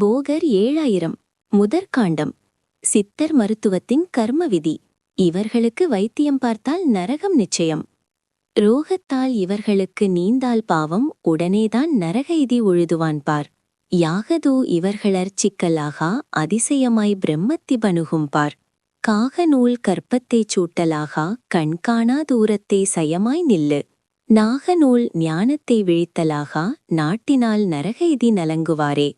போகர் 7000 முதற்காண்டம். சித்தர் மருத்துவத்தின் கர்ம விதி. இவர்களுக்கு வைத்தியம் பார்த்தால் நரகம் நிச்சயம். ரோகத்தால் இவர்களுக்கு நீந்தால் பாவம், உடனேதான் நரகைதி உழுதுவான் பார். யாகதூ இவர்களர் சிக்கலாகா, அதிசயமாய் பிரம்மத்திபனுகும் பார். காகநூல் கற்பத்தைச் சூட்டலாகா, கண்காணா தூரத்தை சயமாய் நில்லு. நாகநூல் ஞானத்தை விழித்தலாகா, நாட்டினால் நரகைதி நலங்குவாரே.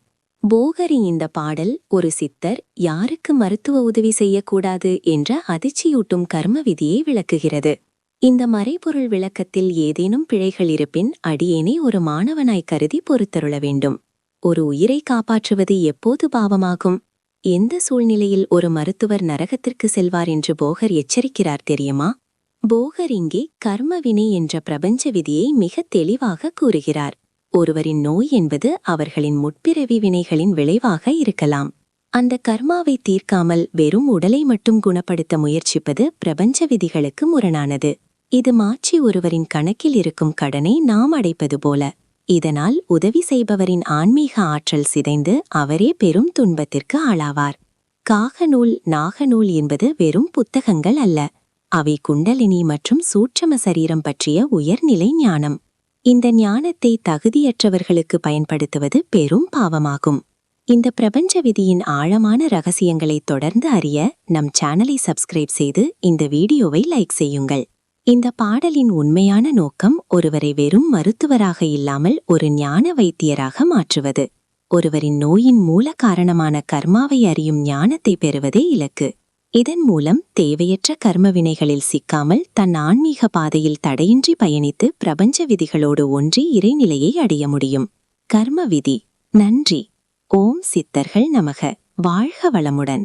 போகரி இந்த பாடல் ஒரு சித்தர் யாருக்கு மருத்துவ உதவி செய்யக்கூடாது என்ற அதிர்ச்சியூட்டும் கர்ம விதியை விளக்குகிறது. இந்த மறைபொருள் விளக்கத்தில் ஏதேனும் பிழைகள் இருப்பின் அடியேனை ஒரு மாணவனாய் கருதி பொறுத்தருள வேண்டும். ஒரு உயிரை காப்பாற்றுவது எப்போது பாவமாகும்? எந்த சூழ்நிலையில் ஒரு மருத்துவர் நரகத்திற்கு செல்வார் என்று போகர் எச்சரிக்கிறார் தெரியுமா? போகர் இங்கே கர்மவினை என்ற பிரபஞ்ச விதியை மிக தெளிவாக கூறுகிறார். ஒருவரின் நோய் என்பது அவர்களின் முற்பிறவி வினைகளின் விளைவாக இருக்கலாம். அந்த கர்மாவை தீர்க்காமல் வெறும் உடலை மட்டும் குணப்படுத்த முயற்சிப்பது பிரபஞ்ச விதிகளுக்கு முரணானது. இது மாற்றி ஒருவரின் கணக்கில் இருக்கும் கடனை நாம் அடைப்பது போல. இதனால் உதவி செய்பவரின் ஆன்மீக ஆற்றல் சிதைந்து அவரே பெரும் துன்பத்திற்கு ஆளாவார். காகநூல் நாகநூல் என்பது வெறும் புத்தகங்கள் அல்ல. அவை குண்டலினி மற்றும் சூட்சம சரீரம் பற்றிய உயர்நிலை ஞானம். இந்த ஞானத்தை தகுதியற்றவர்களுக்கு பயன்படுத்துவது பெரும் பாவமாகும். இந்த பிரபஞ்ச விதியின் ஆழமான ரகசியங்களை தொடர்ந்து அறிய நம் சேனலை சப்ஸ்கிரைப் செய்து இந்த வீடியோவை லைக் செய்யுங்கள். இந்த பாடலின் உண்மையான நோக்கம் ஒருவரை வெறும் மருத்துவராக இல்லாமல் ஒரு ஞான வைத்தியராக மாற்றுவது. ஒருவரின் நோயின் மூல காரணமான கர்மாவை அறியும் ஞானத்தை பெறுவதே இலக்கு. இதன் மூலம் தேவையற்ற கர்மவினைகளில் சிக்காமல் தன் ஆன்மீக பாதையில் தடையின்றி பயணித்து பிரபஞ்ச விதிகளோடு ஒன்றி இறைநிலையை அடைய முடியும். கர்ம விதி. நன்றி. ஓம் சித்தர்கள் நமக. வாழ்க வளமுடன்.